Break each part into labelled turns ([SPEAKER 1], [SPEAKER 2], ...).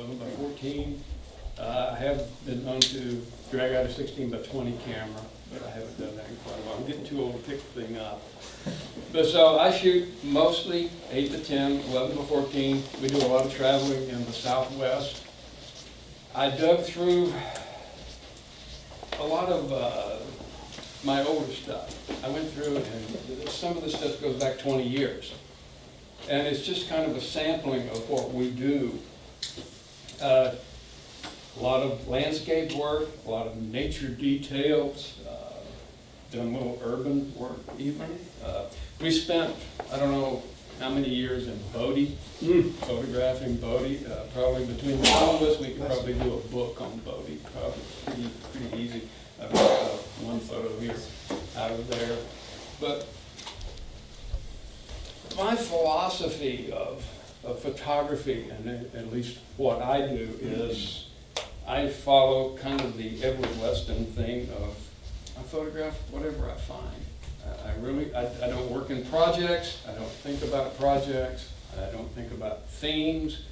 [SPEAKER 1] 11 by 14. I have been known to drag out a 16 by 20 camera, but I haven't done that in quite a while. I'm getting too old to pick the thing up. But so I shoot mostly 8 to 10, 11 to 14. We do a lot of traveling in the Southwest. I dug through a lot of my older stuff. I went through and some of the stuff goes back 20 years. And it's just kind of a sampling of what we do. A lot of landscape work, a lot of nature details, done a little urban work even. We spent, I don't know how many years in Bodie, photographing Bodie. Probably between the two of us, we could probably do a book on Bodie, probably pretty easy. I've got one photo here out of there. But my philosophy of photography, and at least what I do, is I follow kind of the Edward Weston thing of I photograph whatever I find. I don't work in projects, I don't think about projects, I don't think about themes.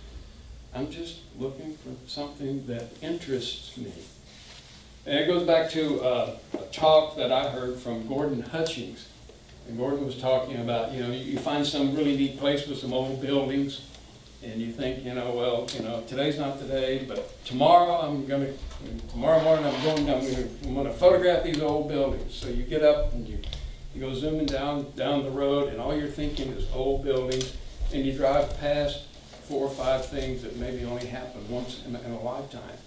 [SPEAKER 1] I'm just looking for something that interests me. And it goes back to a talk that I heard from Gordon Hutchings. And Gordon was talking about, you find some really neat place with some old buildings, and you think, well, today's not the day, but tomorrow tomorrow morning I'm going to photograph these old buildings. So you get up and you go zooming down the road, and all you're thinking is old buildings, and you drive past 4 or 5 things that maybe only happen once in a lifetime.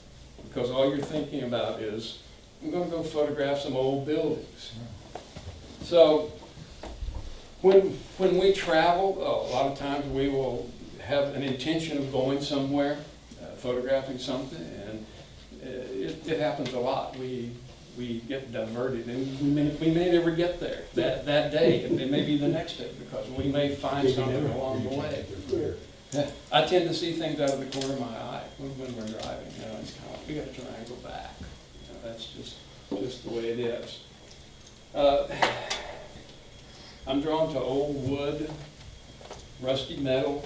[SPEAKER 1] Because all you're thinking about is, I'm going to go photograph some old buildings. So when we travel, a lot of times we will have an intention of going somewhere, photographing something, and it happens a lot. We get diverted, and we may never get there that day. It may be the next day, because we may find something along the way. I tend to see things out of the corner of my eye when we're driving. It's kind of, we got to try and go back. That's just the way it is. I'm drawn to old wood, rusty metal,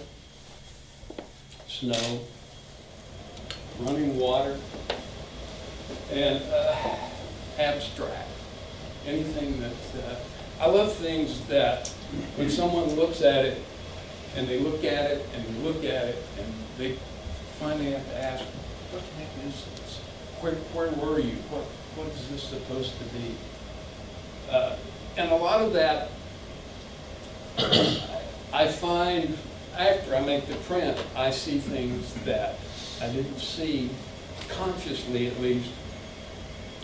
[SPEAKER 1] snow, running water, and abstract. Anything that, I love things that when someone looks at it, and they look at it, and they look at it, and they finally have to ask, what the heck is this? Where were you? What is this supposed to be? And a lot of that, I find after I make the print, I see things that I didn't see consciously, at least,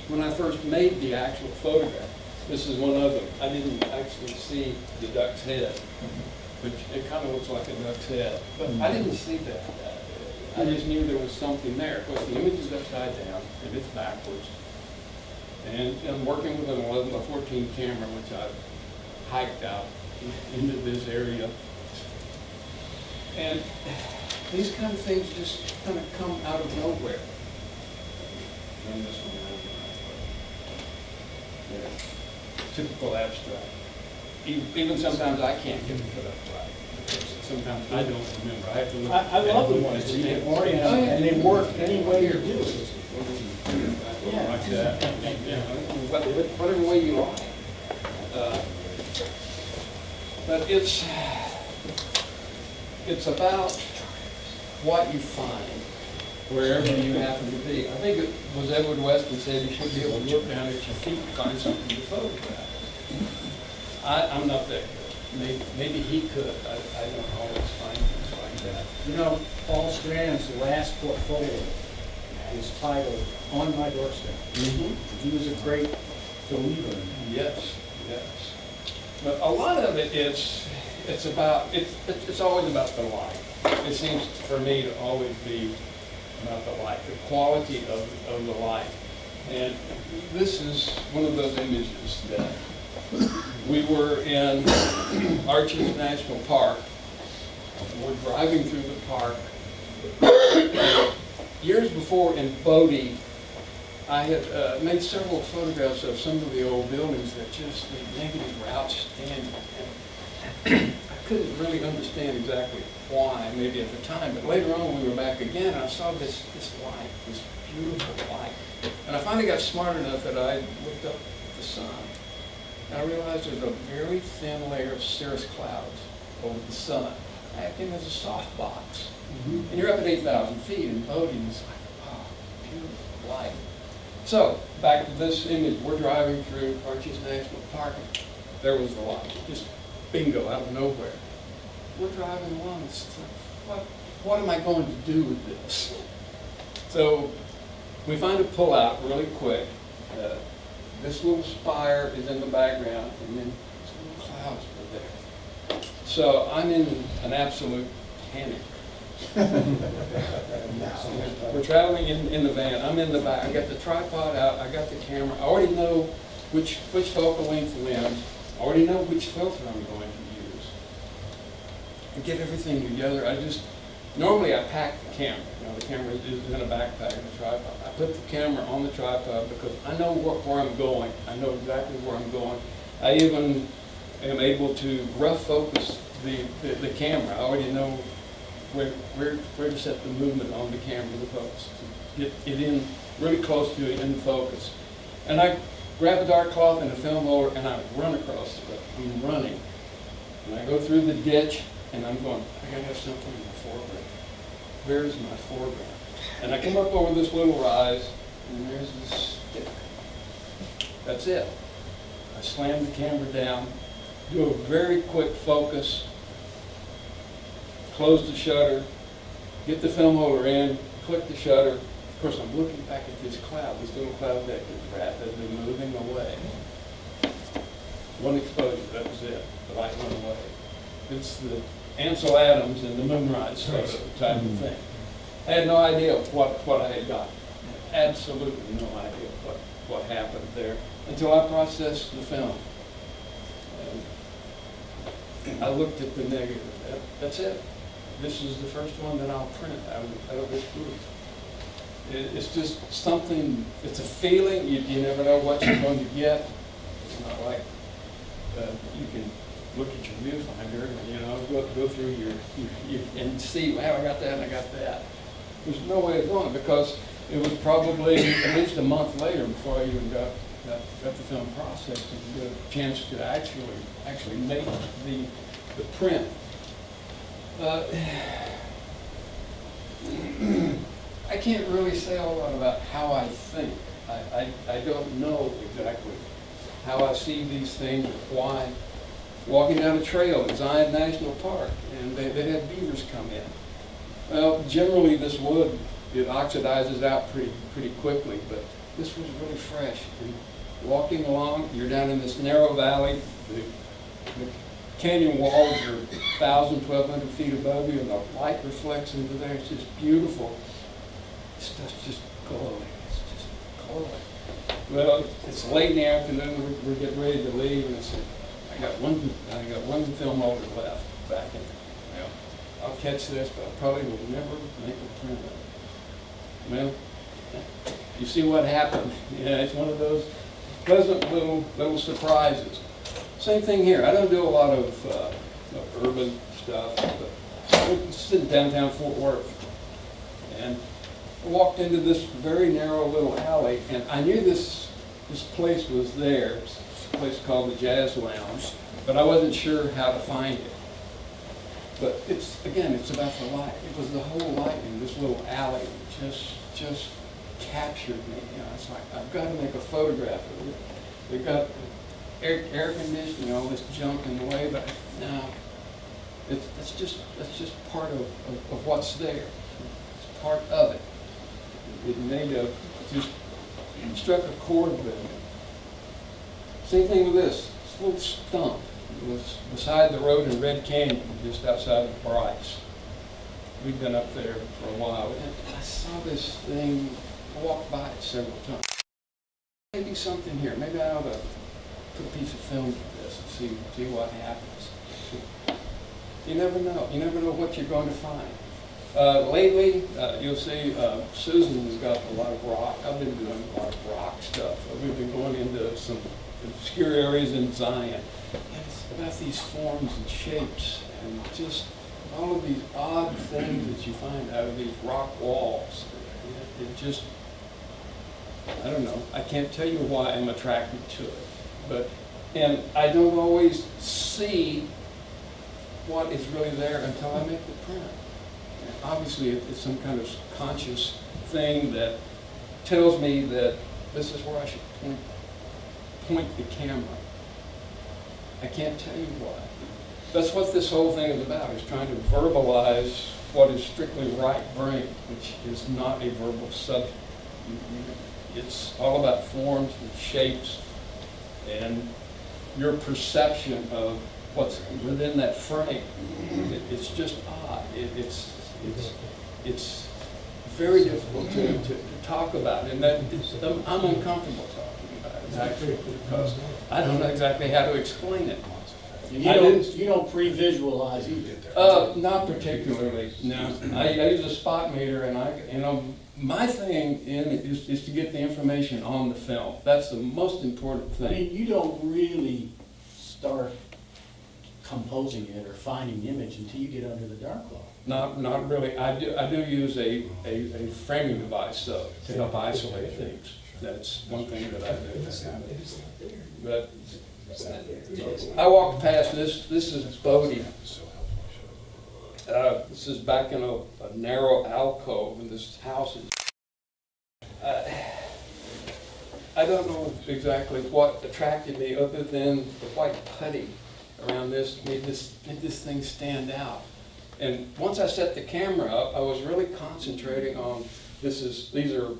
[SPEAKER 1] when I first made the actual photograph. This is one of them. I didn't actually see the duck's head, which it kind of looks like a duck's head, but I didn't see that. I just knew there was something there, because the image is upside down and it's backwards. And I'm working with an 11 by 14 camera, which I've hiked out into this area. And these kind of things just kind of come out of nowhere. And this one, typical abstract. Even sometimes I can't get it put up right. Sometimes I don't remember. I have to look.
[SPEAKER 2] I love the ones that you get orient, and they work any way you do it.
[SPEAKER 1] Yeah. Like that. Whatever way you like. But it's about what you find wherever you happen to be. I think it was Edward Weston said you should be able to look down at your feet and find something to photograph. I'm not that good. Maybe he could. I don't always find things like that.
[SPEAKER 2] Paul Strand's last portfolio is titled On My Doorstep. He was a great believer in that.
[SPEAKER 1] Yes. But a lot of it it's always about the light. It seems for me to always be about the light, the quality of the light. And this is one of those images that we were in Arches National Park. We're driving through the park. Years before in Bodie, I had made several photographs of some of the old buildings that just, the negatives were outstanding. And I couldn't really understand exactly why, maybe at the time, but later on when we were back again, I saw this light, this beautiful light. And I finally got smart enough that I looked up at the sun, and I realized there's a very thin layer of cirrus clouds over the sun, acting as a soft box. And you're up at 8,000 feet in Bodie, and it's like, oh, beautiful light. So, back to this image, we're driving through Arches National Park, and there was the light, just bingo, out of nowhere. We're driving along, it's like, what am I going to do with this? So, we find a pull-out really quick. This little spire is in the background, and then these little clouds are there. So, I'm in an absolute panic. We're traveling in the van. I'm in the back. I got the tripod out. I got the camera. I already know which focal length lens. I already know which filter I'm going to use. And get everything together. Normally I pack the camera. You know, the camera is in a backpack in the tripod. I put the camera on the tripod because I know where I'm going. I know exactly where I'm going. I even am able to rough focus the camera. I already know where to set the movement on the camera, the focus, to get it in really close to it in focus. And I grab a dark cloth and a film holder and I run across the road. I'm running. And I go through the ditch and I'm going, I gotta have something in the foreground. Where's my foreground? And I come up over this little rise and there's this stick. That's it. I slam the camera down, do a very quick focus, close the shutter, get the film holder in, click the shutter. Of course, I'm looking back at this little cloud deck is rapidly moving away. One exposure, that was it. The light went away. It's the Ansel Adams in the Moonrise photo type of thing. I had no idea what I had got. Absolutely no idea what happened there until I processed the film. And I looked at the negative. That's it. This is the first one that I'll print out of this group. It's just something, it's a feeling, you never know what you're going to get. It's not like you can look at your viewfinder and, you know, go through your and see, wow, I got that and I got that. There's no way of knowing because it was probably at least a month later before I even got the film processed and get a chance to actually make the print. I can't really say a whole lot about how I think. I don't know exactly how I see these things, why. Walking down a trail in Zion National Park, and they had beavers come in. Well, generally this wood, it oxidizes out pretty quickly, but this was really fresh. And walking along, you're down in this narrow valley, the canyon walls are 1,000, 1,200 feet above you, and the light reflects into there. It's just beautiful. Stuff's just glowing. It's just glowing. Well, it's late in the afternoon. We're getting ready to leave, and I got one film holder left back in. Well, I'll catch this, but I probably will never make a print of it. Well, you see what happened. Yeah, it's one of those pleasant little surprises. Same thing here. I don't do a lot of urban stuff, but I'm sitting downtown Fort Worth, and I walked into this very narrow little alley, and I knew this place was there. It's a place called the Jazz Lounge, but I wasn't sure how to find it. But it's about the light. It was the whole light in this little alley that just captured me. You know, it's like, I've got to make a photograph of it. They've got air conditioning, all this junk in the way, but no, that's just part of what's there. It's part of it. It made just struck a chord with me. Same thing with this little stump. It was beside the road in Red Canyon, just outside of Bryce. We'd been up there for a while, and I saw this thing, walk by it several times. Maybe something here. Maybe I ought to put a piece of film to this and see what happens. You never know. You never know what you're going to find. Lately, you'll see Susan has got a lot of rock. I've been doing a lot of rock stuff. We've been going into some obscure areas in Zion. And it's about these forms and shapes and just all of these odd things that you find out of these rock walls. It just, I don't know, I can't tell you why I'm attracted to it, and I don't always see what is really there until I make the print. And obviously, it's some kind of conscious thing that tells me that this is where I should point the camera. I can't tell you why. That's what this whole thing is about, is trying to verbalize what is strictly right brain, which is not a verbal subject. It's all about forms and shapes and your perception of what's within that frame. It's just odd. It's very difficult to talk about, and that I'm uncomfortable talking about it, actually, because I don't know exactly how to explain it.
[SPEAKER 2] You don't pre-visualize either?
[SPEAKER 1] Not particularly, no. I use a spot meter, and my thing is to get the information on the film. That's the most important thing.
[SPEAKER 2] I mean, you don't really start composing it or finding the image until you get under the dark cloud.
[SPEAKER 1] Not really. I do use a framing device, though, to help isolate things. That's one thing that I do. But I walked past this. This is Bodie. This is back in a narrow alcove, and this house is. I don't know exactly what attracted me, other than the white putty around this made this thing stand out. And once I set the camera up, I was really concentrating on these are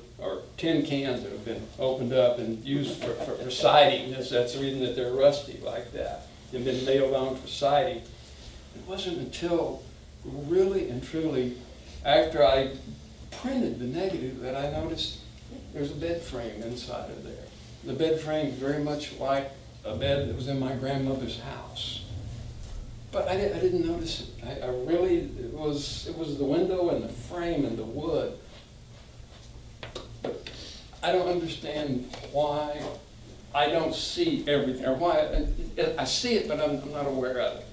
[SPEAKER 1] tin cans that have been opened up and used for siding. That's the reason that they're rusty like that. They've been nailed on for siding. It wasn't until really and truly after I printed the negative that I noticed there's a bed frame inside of there. The bed frame is very much like a bed that was in my grandmother's house. But I didn't notice it. I really, it was the window and the frame and the wood. But I don't understand why I don't see everything, or why I see it, but I'm not aware of it.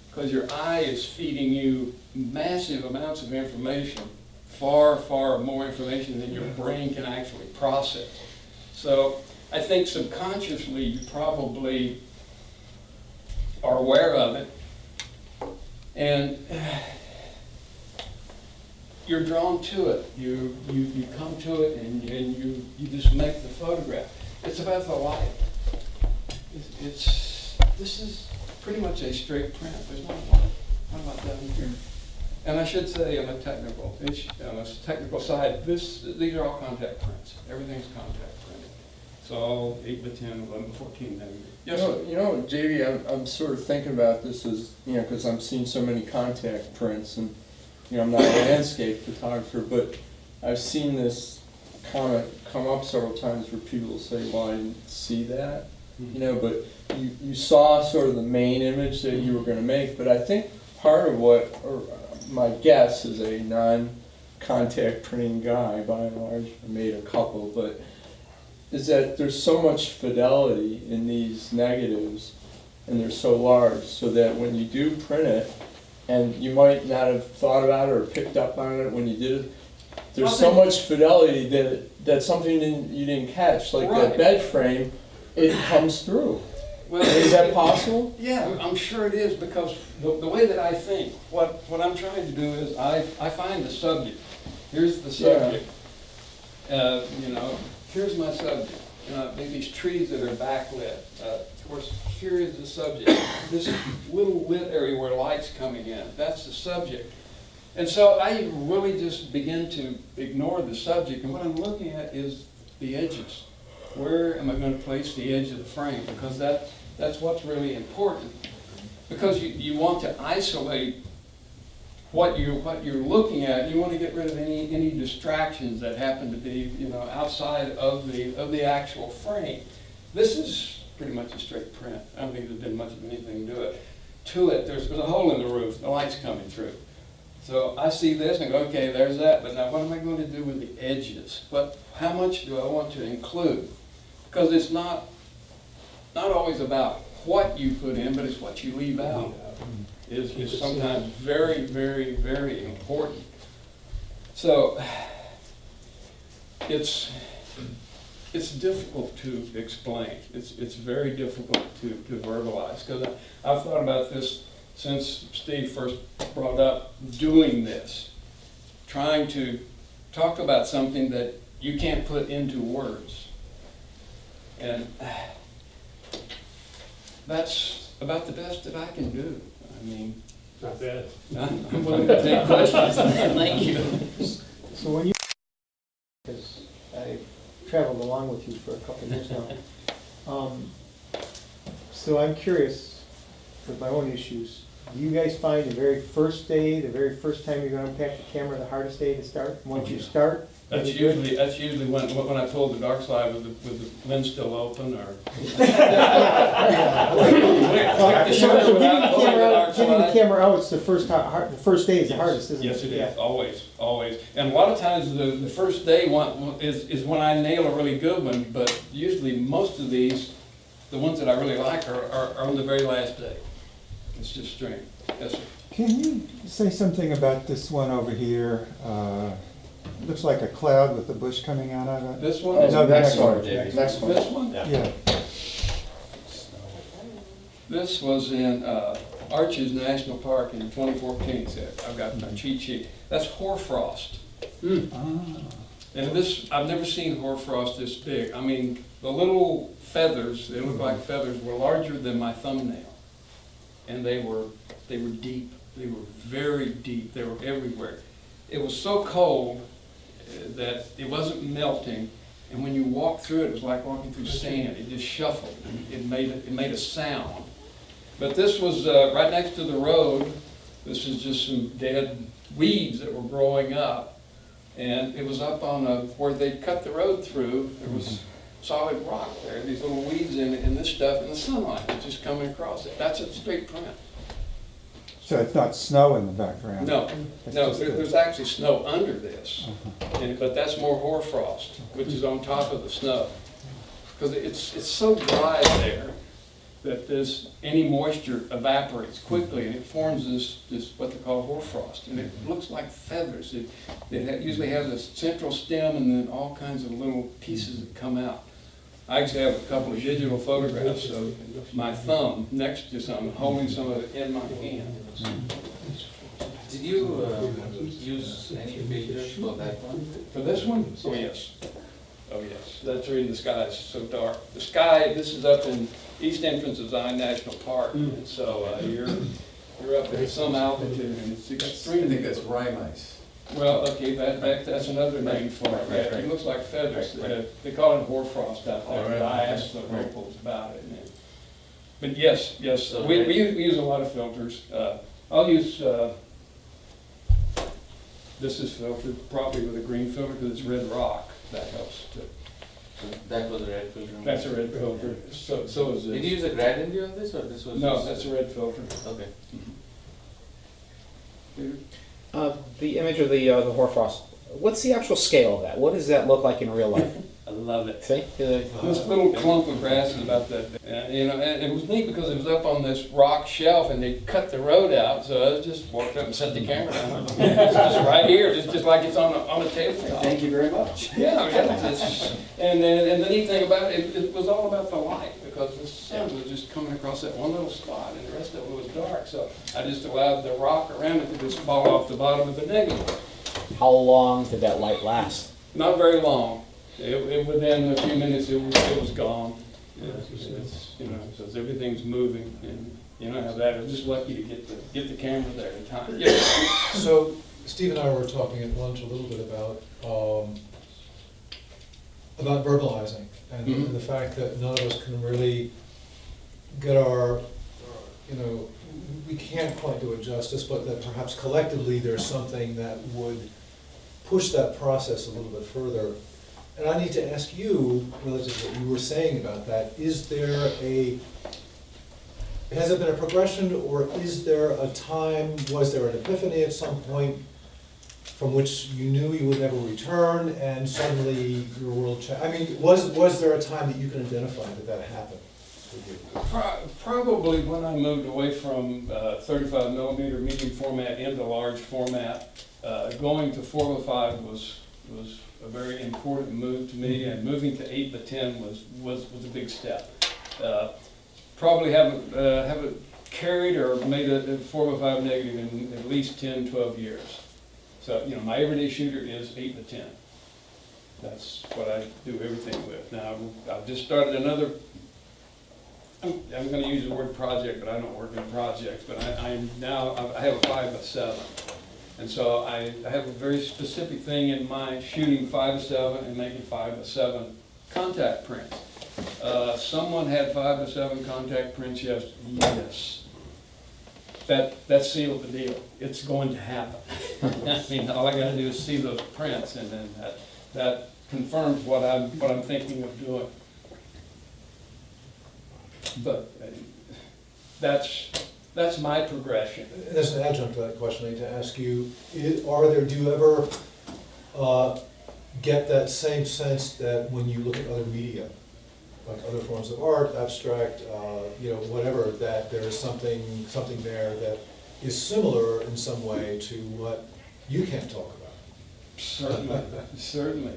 [SPEAKER 1] Because your eye is feeding you massive amounts of information, far, far more information than your brain can actually process. So I think subconsciously you probably are aware of it, and you're drawn to it. You come to it, and you just make the photograph. It's about the light. This is pretty much a straight print. There's not a lot down here. And I should say, on a technical side, these are all contact prints. Everything's contact printed. So all 8 by 10, 11 by 14 nanometer. Yes, sir.
[SPEAKER 3] You know, JV, I'm sort of thinking about this as, because I'm seeing so many contact prints, and, I'm not a landscape photographer, but I've seen this comment come up several times where people say, well, I didn't see that, but you saw sort of the main image that you were going to make, but I think part of or my guess is a non-contact printing guy, by and large, I made a couple, but is that there's so much fidelity in these negatives, and they're so large, so that when you do print it, and you might not have thought about it or picked up on it when you did it, there's so much fidelity that's something you didn't catch, like that bed frame, it comes through.
[SPEAKER 1] Well,
[SPEAKER 3] is that possible?
[SPEAKER 1] Yeah, I'm sure it is, because the way that I think, what I'm trying to do is I find the subject. Here's the subject. Here's my subject. These trees that are backlit. Of course, here is the subject. This little lit area where light's coming in, that's the subject. And so I really just begin to ignore the subject, and what I'm looking at is the edges. Where am I going to place the edge of the frame? Because that's what's really important. Because you want to isolate what you're looking at. You want to get rid of any distractions that happen to be outside of the actual frame. This is pretty much a straight print. I don't think there's been much of anything to it. There's a hole in the roof. The light's coming through. So I see this and go, okay, there's that. But now what am I going to do with the edges? How much do I want to include? Because it's not always about what you put in, but it's what you leave out. is sometimes very, very, very important. So it's difficult to explain. It's very difficult to verbalize, because I've thought about this since Steve first brought up doing this, trying to talk about something that you can't put into words. And that's about the best that I can do. I mean,
[SPEAKER 4] Not bad.
[SPEAKER 1] I'm willing to take questions. Thank you.
[SPEAKER 2] So when you, because I traveled along with you for a couple of years now, so I'm curious, with my own issues, do you guys find the very first day, the very first time you're gonna unpack the camera, the hardest day to start? Once you start?
[SPEAKER 1] That's usually when I pull the dark slide with the lens still open, or click the shutter without pulling the dark
[SPEAKER 2] Getting the
[SPEAKER 1] slide.
[SPEAKER 2] camera out, it's the first day is the hardest, isn't it?
[SPEAKER 1] Yes, it
[SPEAKER 2] Yeah.
[SPEAKER 1] is, always. And a lot of times the first day is when I nail a really good one, but usually most of these, the ones that I really like, are on the very last day. It's just strange. Yes, sir.
[SPEAKER 5] Can you say something about this one over here? Looks like a cloud with a bush coming out of it.
[SPEAKER 1] This one?
[SPEAKER 5] No, the next one.
[SPEAKER 3] Next one.
[SPEAKER 1] This one?
[SPEAKER 5] Yeah.
[SPEAKER 1] This was in Arches National Park in 2014. So I've got my cheat sheet. That's hoarfrost. And this, I've never seen hoarfrost this big. I mean, the little feathers, they look like feathers, were larger than my thumbnail. And they were deep. They were very deep. They were everywhere. It was so cold that it wasn't melting, and when you walked through it, it was like walking through sand. It just shuffled. It made a sound. But this was right next to the road. This is just some dead weeds that were growing up, and it was up on where they cut the road through. There was solid rock there. These little weeds in it, and this stuff, and the sunlight was just coming across it. That's a straight print.
[SPEAKER 5] So it's not snow in the background?
[SPEAKER 1] No,
[SPEAKER 5] It's
[SPEAKER 1] no,
[SPEAKER 5] just
[SPEAKER 1] there's actually snow under this, but that's more hoarfrost, which is on top of the snow. Because it's so dry there that any moisture evaporates quickly, and it forms this what they call hoarfrost, and it looks like feathers. It usually has a central stem and then all kinds of little pieces that come out. I actually have a couple of digital photographs of my thumb next to some, holding some of it in my hand.
[SPEAKER 6] Did you use any filters for that one?
[SPEAKER 1] For this one? Oh, yes. Oh, yes. That's the reason the sky is so dark. The sky, this is up in East Entrance of Zion National Park, and so you're up at some altitude, and it's
[SPEAKER 7] I
[SPEAKER 1] extremely.
[SPEAKER 7] think that's rime ice.
[SPEAKER 1] Well, okay, that's another name for it.
[SPEAKER 7] Right.
[SPEAKER 1] It looks like feathers.
[SPEAKER 7] Right.
[SPEAKER 1] They call it hoarfrost out there,
[SPEAKER 7] Oh,
[SPEAKER 1] but
[SPEAKER 7] right.
[SPEAKER 1] I asked the locals about it. But yes,
[SPEAKER 6] So,
[SPEAKER 1] we use a lot of filters. I'll use, this is filtered probably with a green filter because it's red rock. That helps too.
[SPEAKER 6] So that was a red filter?
[SPEAKER 1] That's a red filter. So is
[SPEAKER 6] Did you
[SPEAKER 1] this.
[SPEAKER 6] use a gradient on this, or this was?
[SPEAKER 1] No,
[SPEAKER 6] just-
[SPEAKER 1] that's a red filter.
[SPEAKER 6] Okay.
[SPEAKER 8] The image of the hoarfrost, what's the actual scale of that? What does that look like in real life?
[SPEAKER 1] I love it.
[SPEAKER 8] See?
[SPEAKER 1] This little clump of grass is about that big. And it was neat because it was up on this rock shelf and they cut the road out, so I just walked up and set the camera down. It's just right here, just like it's on a tabletop.
[SPEAKER 2] Thank you very much.
[SPEAKER 1] Yeah, and the neat thing about it, it was all about the light, because the sun was just coming across that one little spot and the rest of it was dark. So I just allowed the rock around it to just fall off the bottom of the negative.
[SPEAKER 8] How long did that light last?
[SPEAKER 1] Not very long. Within a few minutes, it was gone. Yeah, so everything's moving, and you know how that. I was just lucky to get the camera there in time. Yeah.
[SPEAKER 4] So Steve and I were talking at lunch a little bit about verbalizing and the fact that none of us can really get we can't quite do it justice, but that perhaps collectively there's something that would push that process a little bit further. And I need to ask you, relative to what you were saying about that, has it been a progression, or is there a time, was there an epiphany at some point from which you knew you would never return and suddenly your world changed? I mean, was there a time that you can identify that happened?
[SPEAKER 1] Probably when I moved away from 35 millimeter medium format into large format, going to 4:5 was a very important move to me, and moving to 8:10 was a big step. Probably haven't carried or made a 4:5 negative in at least 10, 12 years. So, you know, my everyday shooter is 8:10. That's what I do everything with. Now, I've just started another, I'm gonna use the word project, but I don't work in projects, but I have a 5:7. And so I have a very specific thing in mind, shooting 5:7 and making 5:7 contact prints. Someone had 5:7 contact prints yesterday. Yes. That sealed the deal. It's going to happen. I mean, all I gotta do is see those prints, and then that confirms what I'm thinking of doing. But that's my progression.
[SPEAKER 4] And as an adjunct to that question, I need to ask you, do you ever get that same sense that when you look at other media, like other forms of art, abstract, whatever, that there's something there that is similar in some way to what you can't talk about?
[SPEAKER 1] Certainly.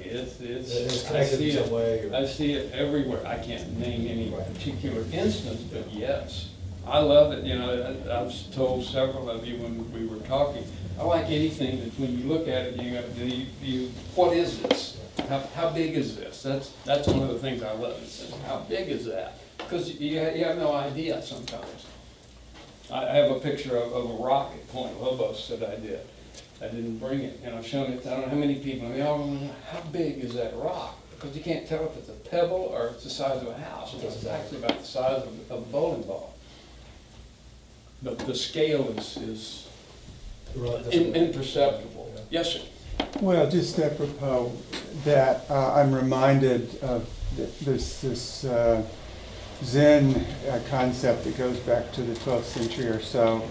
[SPEAKER 1] It's
[SPEAKER 4] connected in some way.
[SPEAKER 1] I see it everywhere. I can't name any particular instance, but yes, I love it. You know, I've told several of you when we were talking, I like anything that when you look at it, what is this? How big is this? That's one of the things I love. How big is that? Because you have no idea sometimes. I have a picture of a rock at Point Lobos that I did. I didn't bring it, and I've shown it to I don't know how many people, and they all want to know, how big is that rock? Because you can't tell if it's a pebble or it's the size of a house, because it's actually about the size of a bowling ball. But the scale is imperceptible. Yes, sir.
[SPEAKER 5] Well, just apropos that, I'm reminded of this Zen concept that goes back to the 12th century or so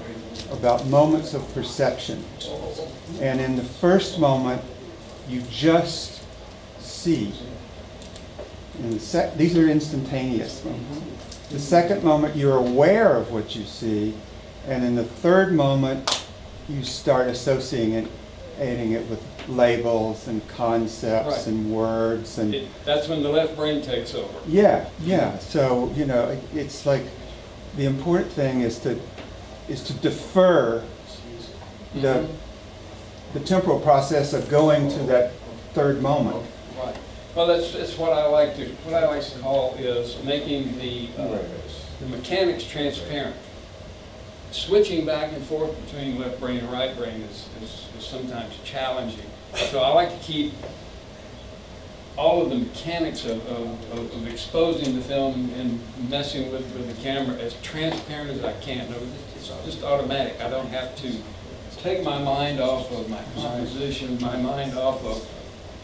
[SPEAKER 5] about moments of perception. And in the first moment, you just see. And these are instantaneous moments. The second moment, you're aware of what you see. And in the third moment, you start associating it with labels and concepts
[SPEAKER 1] Right.
[SPEAKER 5] and words and
[SPEAKER 1] That's when the left brain takes over.
[SPEAKER 5] yeah. So it's like the important thing is to defer the temporal process of going to that third moment.
[SPEAKER 1] Right. Well, it's what I like to call is making the mechanics transparent. Switching back and forth between left brain and right brain is sometimes challenging. So I like to keep all of the mechanics of exposing the film and messing with the camera as transparent as I can. It's just automatic. I don't have to take my mind off of my composition, my mind off of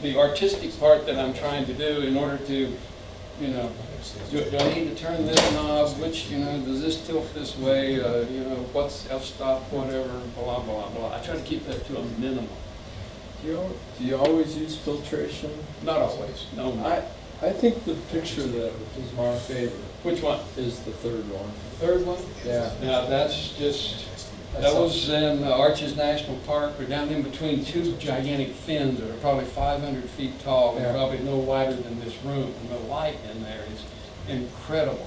[SPEAKER 1] the artistic part that I'm trying to do in order to, do I need to turn this knob? Which, does this tilt this way? What's f-stop, whatever, blah, blah, blah. I try to keep that to a minimum.
[SPEAKER 3] Do you always use filtration?
[SPEAKER 1] Not always, no.
[SPEAKER 3] I think the picture that is my favorite
[SPEAKER 1] Which one?
[SPEAKER 3] is the third one.
[SPEAKER 1] Third one?
[SPEAKER 3] Yeah.
[SPEAKER 1] Now, that was in Arches National Park. We're down in between two gigantic fins that are probably 500 feet tall and
[SPEAKER 3] Yeah.
[SPEAKER 1] probably no wider than this room. And the light in there is incredible.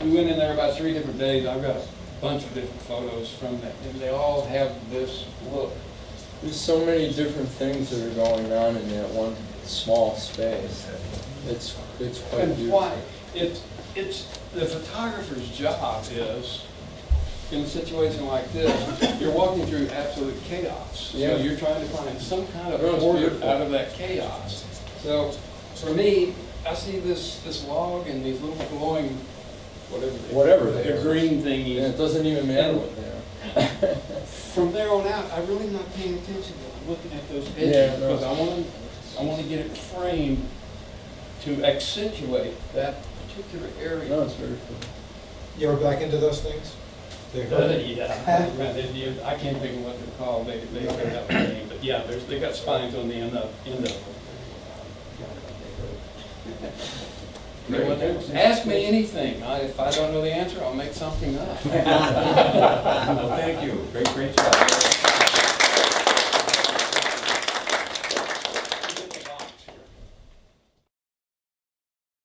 [SPEAKER 1] We went in there about 3 different days. I've got a bunch of different photos from that, and they all have this look.
[SPEAKER 3] There's so many different things that are going on in that one small space. It's quite
[SPEAKER 1] And
[SPEAKER 3] beautiful.
[SPEAKER 1] why? It's the photographer's job is, in a situation like this, you're walking through absolute chaos.
[SPEAKER 3] Yeah.
[SPEAKER 1] So you're trying to find some kind of
[SPEAKER 3] No, it's
[SPEAKER 1] order
[SPEAKER 3] beautiful.
[SPEAKER 1] out of that chaos. So for me, I see this log and these little glowing,
[SPEAKER 3] Whatever they
[SPEAKER 1] the
[SPEAKER 3] are.
[SPEAKER 1] green thingies.
[SPEAKER 3] Yeah, it doesn't even matter
[SPEAKER 1] And-
[SPEAKER 3] what they are.
[SPEAKER 1] From there on out, I'm really not paying attention to it. I'm looking at those edges
[SPEAKER 3] Yeah, no.
[SPEAKER 1] because I want to get it framed to accentuate that particular area.
[SPEAKER 3] No, it's very cool.
[SPEAKER 4] You ever back into those things? They hurt?
[SPEAKER 1] Yeah. I can't think of what they're called. They have a name, but yeah, they got spines on the end of them. Ask me anything. If I don't know the answer, I'll make something up.
[SPEAKER 7] Well, thank you. Great job.